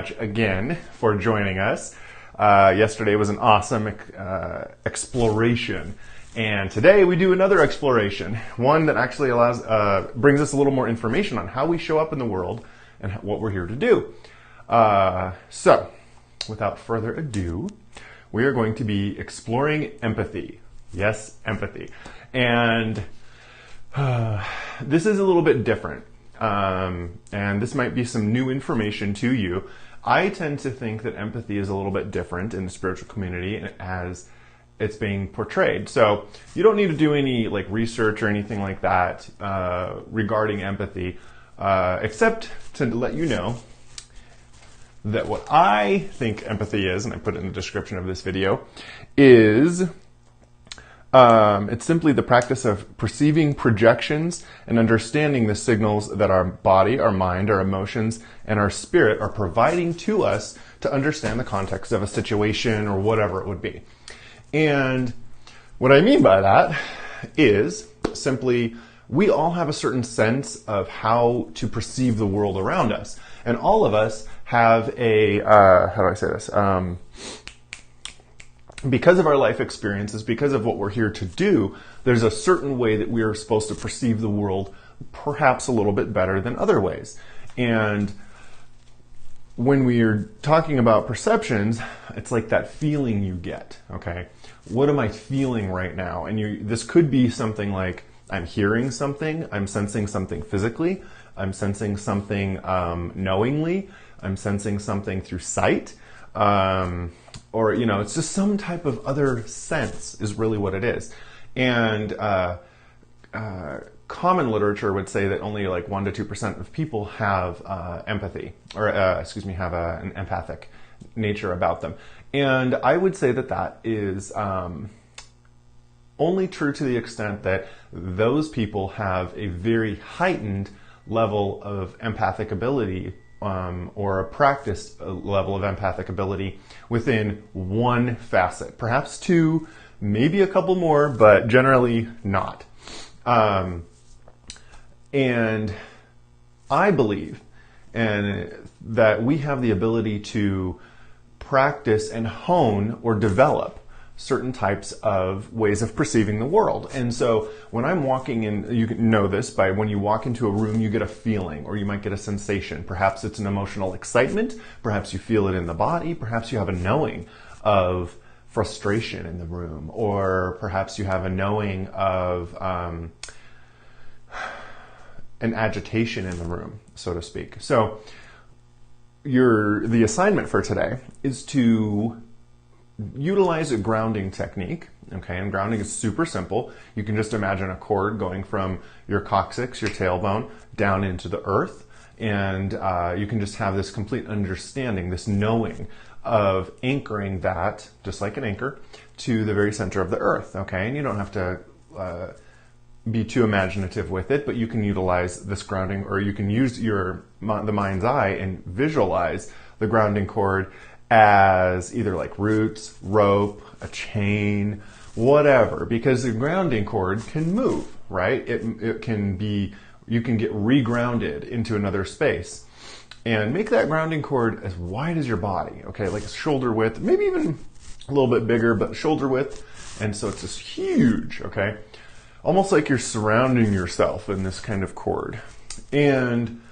Again for joining us. Yesterday was an awesome exploration, and today we do another exploration, one that actually brings us a little more information on how we show up in the world and what we're here to do. So, without further ado, we are going to be exploring empathy. Yes, empathy. And this is a little bit different, and this might be some new information to you. I tend to think that empathy is a little bit different in the spiritual community as it's being portrayed. So you don't need to do any research or anything like that regarding empathy, except to let you know that what I think empathy is, and I put it in the description of this video, is it's simply the practice of perceiving projections and understanding the signals that our body, our mind, our emotions, and our spirit are providing to us to understand the context of a situation or whatever it would be. And what I mean by that is simply we all have a certain sense of how to perceive the world around us. And all of us have a, how do I say this? Because of our life experiences, because of what we're here to do, there's a certain way that we are supposed to perceive the world perhaps a little bit better than other ways. And when we are talking about perceptions, it's like that feeling you get, okay? What am I feeling right now? And this could be something like I'm hearing something, I'm sensing something physically, I'm sensing something knowingly, I'm sensing something through sight, or, it's just some type of other sense is really what it is. And common literature would say that only 1% to 2% of people have empathy, or have an empathic nature about them. And I would say that that is only true to the extent that those people have a very heightened level of empathic ability, or a practiced level of empathic ability within one facet, perhaps two, maybe a couple more, but generally not. And I believe that we have the ability to practice and hone or develop certain types of ways of perceiving the world. And so when I'm walking in, you can know this by when you walk into a room, you get a feeling, or you might get a sensation. Perhaps it's an emotional excitement. Perhaps you feel it in the body. Perhaps you have a knowing of frustration in the room, or perhaps you have a knowing of an agitation in the room, so to speak. So the assignment for today is to utilize a grounding technique, okay? And grounding is super simple. You can just imagine a cord going from your coccyx, your tailbone, down into the earth, and you can just have this complete understanding, this knowing of anchoring that, just like an anchor, to the very center of the earth, okay? And you don't have to be too imaginative with it, but you can utilize this grounding, or you can use the mind's eye and visualize the grounding cord as either roots, rope, a chain, whatever, because the grounding cord can move, right? It can be, you can get regrounded into another space and make that grounding cord as wide as your body, okay? Like a shoulder width, maybe even a little bit bigger, but shoulder width. And so it's just huge, okay? Almost like you're surrounding yourself in this kind of cord. And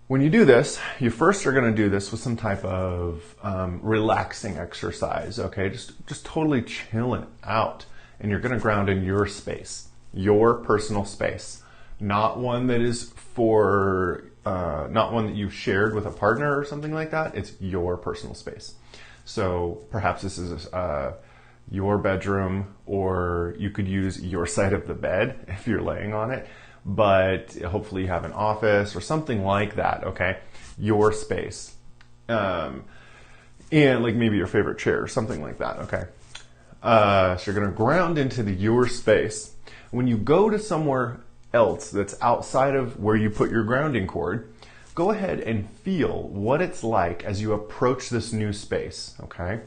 when you do this, you first are going to do this with some type of relaxing exercise, okay? Just totally chilling out. And you're going to ground in your space, your personal space, not one that is not one that you've shared with a partner or something like that. It's your personal space. So perhaps this is your bedroom, or you could use your side of the bed if you're laying on it. But hopefully you have an office or something like that, okay? Your space. And maybe your favorite chair or something like that, okay? So you're going to ground into your space. When you go to somewhere else that's outside of where you put your grounding cord, go ahead and feel what it's like as you approach this new space, okay?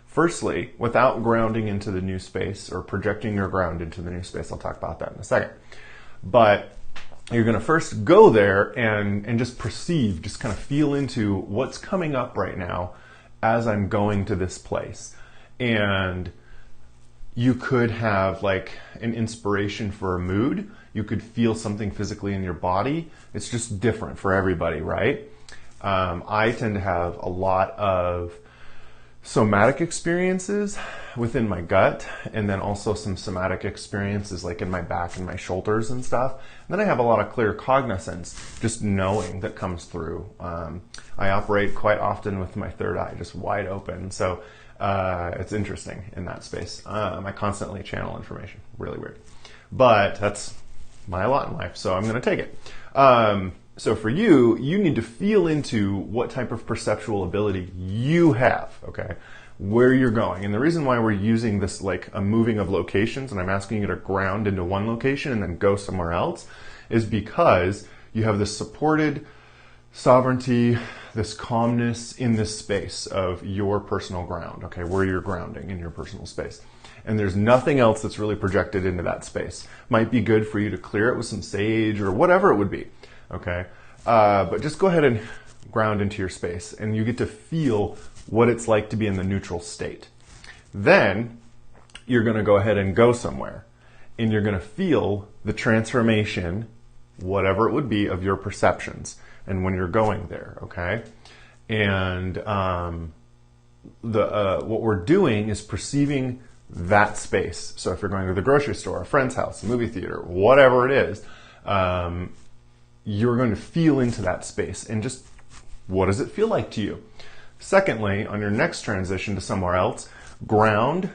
Firstly, without grounding into the new space or projecting your ground into the new space, I'll talk about that in a second. But you're going to first go there and just perceive, just kind of feel into what's coming up right now as I'm going to this place. And you could have like an inspiration for a mood. You could feel something physically in your body. It's just different for everybody, right? I tend to have a lot of somatic experiences within my gut, and then also some somatic experiences like in my back and my shoulders and stuff. And then I have a lot of clear cognizance, just knowing, that comes through. I operate quite often with my third eye just wide open, so it's interesting in that space. I constantly channel information, really weird. But that's my lot in life, so I'm going to take it. So for you, you need to feel into what type of perceptual ability you have, okay? Where you're going. And the reason why we're using this like a moving of locations, and I'm asking you to ground into one location and then go somewhere else, is because you have this supported sovereignty, this calmness in this space of your personal ground, okay? Where you're grounding in your personal space. And there's nothing else that's really projected into that space. Might be good for you to clear it with some sage or whatever it would be. Okay, but just go ahead and ground into your space, and you get to feel what it's like to be in the neutral state. Then you're going to go ahead and go somewhere, and you're going to feel the transformation, whatever it would be, of your perceptions, and when you're going there. Okay, and what we're doing is perceiving that space. So if you're going to the grocery store, a friend's house, a movie theater, whatever it is. You're going to feel into that space and just, what does it feel like to you? Secondly, on your next transition to somewhere else, ground,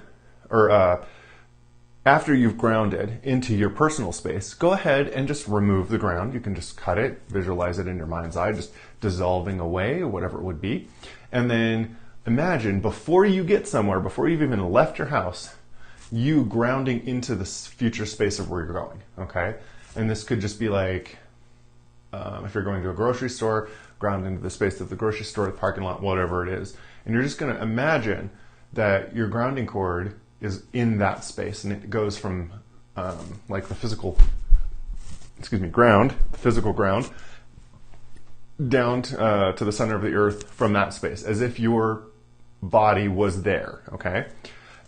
or after you've grounded into your personal space, go ahead and just remove the ground. You can just cut it, visualize it in your mind's eye, just dissolving away or whatever it would be. And then imagine, before you get somewhere, before you've even left your house, you grounding into this future space of where you're going, okay? And this could just be like, if you're going to a grocery store, ground into the space of the grocery store, the parking lot, whatever it is. And you're just going to imagine that your grounding cord is in that space, and it goes from like the physical, physical ground, down to the center of the earth from that space, as if your body was there, okay?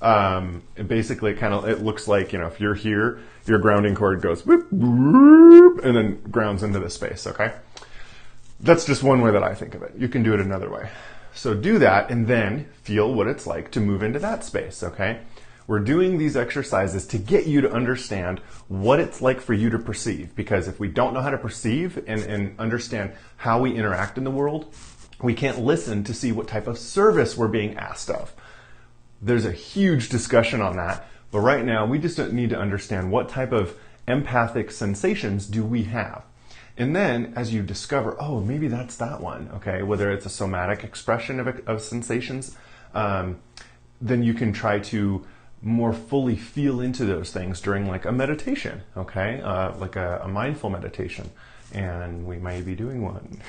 And basically it looks like, if you're here, your grounding cord goes whoop, whoop, and then grounds into this space, okay? That's just one way that I think of it. You can do it another way. So do that and then feel what it's like to move into that space, okay? We're doing these exercises to get you to understand what it's like for you to perceive, because if we don't know how to perceive and understand how we interact in the world, we can't listen to see what type of service we're being asked of. There's a huge discussion on that, but right now we just need to understand what type of empathic sensations do we have. And then as you discover, oh, maybe that's that one, okay, whether it's a somatic expression of sensations, then you can try to more fully feel into those things during like a meditation, okay, like a mindful meditation. And we might be doing one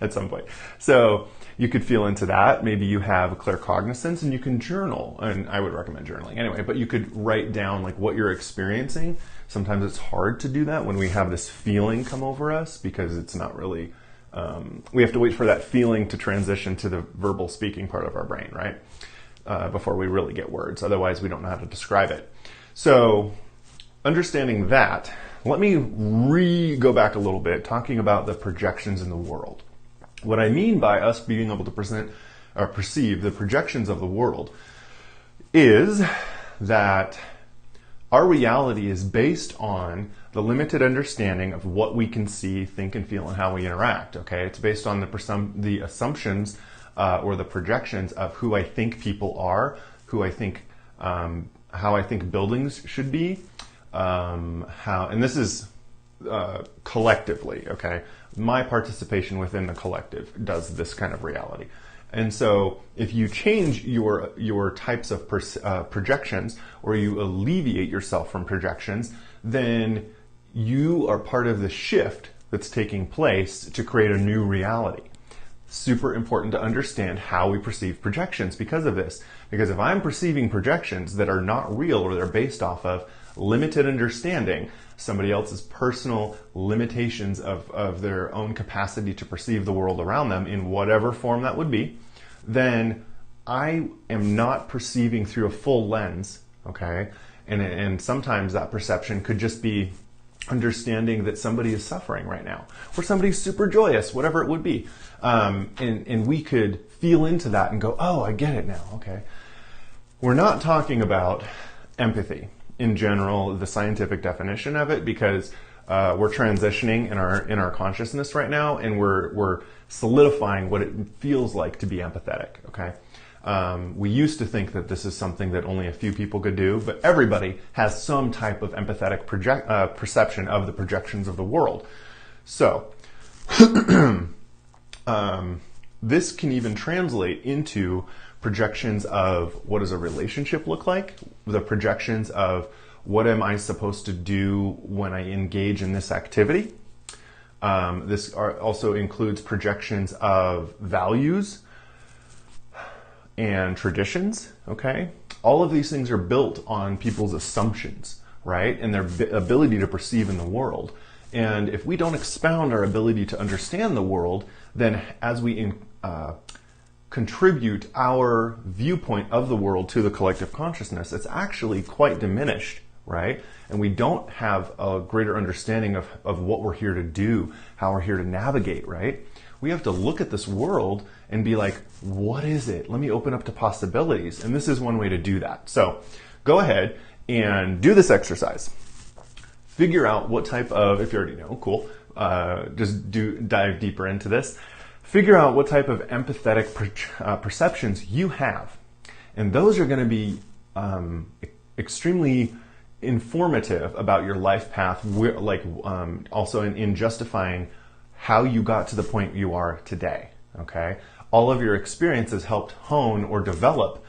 at some point. So you could feel into that. Maybe you have a clear cognizance and you can journal. And I would recommend journaling anyway, but you could write down like what you're experiencing. Sometimes it's hard to do that when we have this feeling come over us, because it's not really, we have to wait for that feeling to transition to the verbal speaking part of our brain, right? Before we really get words. Otherwise, we don't know how to describe it. So understanding that, let me go back a little bit, talking about the projections in the world. What I mean by us being able to present or perceive the projections of the world is that our reality is based on the limited understanding of what we can see, think, and feel, and how we interact. Okay, it's based on the assumptions or the projections of who I think people are, who I think, how I think buildings should be. And this is collectively, okay? My participation within the collective does this kind of reality. And so if you change your types of projections, or you alleviate yourself from projections, then you are part of the shift that's taking place to create a new reality. Super important to understand how we perceive projections because of this. Because if I'm perceiving projections that are not real, or they're based off of limited understanding, somebody else's personal limitations of their own capacity to perceive the world around them in whatever form that would be, then I am not perceiving through a full lens, okay? And sometimes that perception could just be understanding that somebody is suffering right now, or somebody's super joyous, whatever it would be. And we could feel into that and go, oh, I get it now, okay? We're not talking about empathy in general, the scientific definition of it, because we're transitioning in our consciousness right now, and we're solidifying what it feels like to be empathetic, okay? We used to think that this is something that only a few people could do, but everybody has some type of empathetic perception of the projections of the world. So, this can even translate into projections of what does a relationship look like, the projections of what am I supposed to do when I engage in this activity. This also includes projections of values and traditions, okay? All of these things are built on people's assumptions, right? And their ability to perceive in the world. And if we don't expound our ability to understand the world, then as we contribute our viewpoint of the world to the collective consciousness, it's actually quite diminished, right? And we don't have a greater understanding of what we're here to do, how we're here to navigate, right? We have to look at this world and be like, what is it? Let me open up to possibilities. And this is one way to do that. So go ahead and do this exercise. Figure out what type of, if you already know, cool, dive deeper into this. Figure out what type of empathetic perceptions you have. And those are going to be extremely informative about your life path, also in justifying how you got to the point you are today, okay? All of your experiences helped hone or develop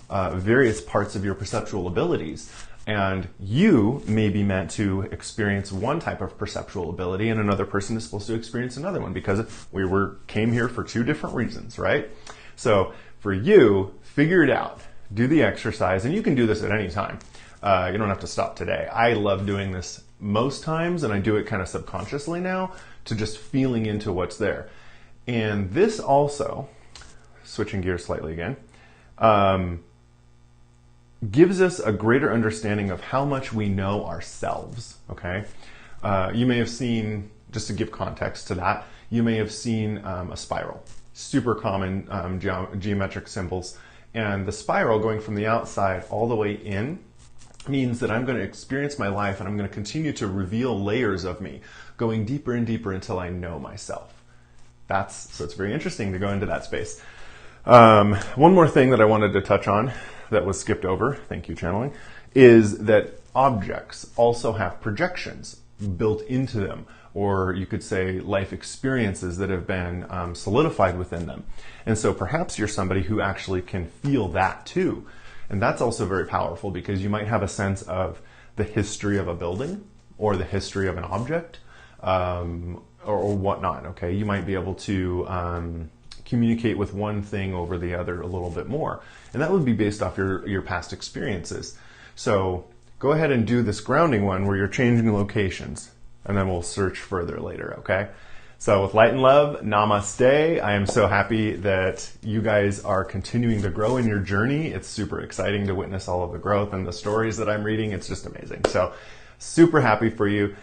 various parts of your perceptual abilities. And you may be meant to experience one type of perceptual ability, and another person is supposed to experience another one, because we came here for two different reasons, right? So for you, figure it out. Do the exercise, and you can do this at any time. You don't have to stop today. I love doing this most times, and I do it kind of subconsciously now, to just feeling into what's there. And this also, switching gears slightly again, gives us a greater understanding of how much we know ourselves, okay? You may have seen, just to give context to that, you may have seen a spiral. Super common geometric symbols. And the spiral going from the outside all the way in means that I'm going to experience my life, and I'm going to continue to reveal layers of me, going deeper and deeper until I know myself. So it's very interesting to go into that space. One more thing that I wanted to touch on that was skipped over, thank you channeling, is that objects also have projections built into them, or you could say life experiences that have been solidified within them. And so perhaps you're somebody who actually can feel that too. And that's also very powerful, because you might have a sense of the history of a building or the history of an object or whatnot, okay? You might be able to communicate with one thing over the other a little bit more. And that would be based off your past experiences. So go ahead and do this grounding one where you're changing locations, and then we'll search further later, okay? So with light and love, namaste. I am so happy that you guys are continuing to grow in your journey. It's super exciting to witness all of the growth and the stories that I'm reading. It's just amazing. So super happy for you.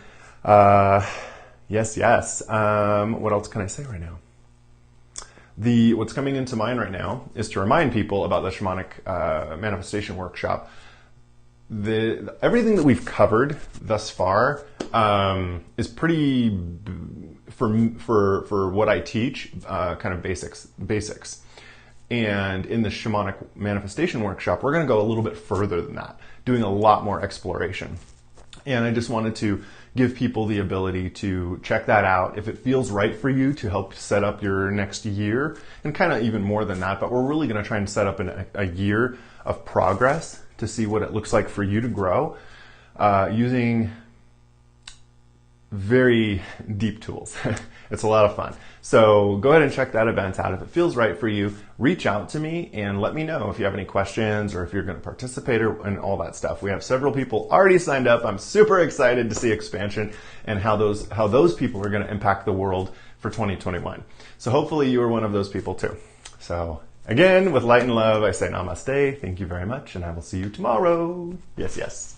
Yes. What else can I say right now? What's coming into mind right now is to remind people about the Shamanic Manifestation Workshop. Everything that we've covered thus far is pretty, for what I teach, kind of basics. And in the Shamanic Manifestation Workshop, we're going to go a little bit further than that, doing a lot more exploration. And I just wanted to give people the ability to check that out if it feels right for you, to help set up your next year, and kind of even more than that. But we're really going to try and set up a year of progress to see what it looks like for you to grow, using very deep tools. It's a lot of fun. So go ahead and check that event out. If it feels right for you, reach out to me and let me know if you have any questions or if you're going to participate and all that stuff. We have several people already signed up. I'm super excited to see expansion and how those people are going to impact the world for 2021. So hopefully you are one of those people too. So again, with light and love, I say namaste. Thank you very much, and I will see you tomorrow. Yes, yes.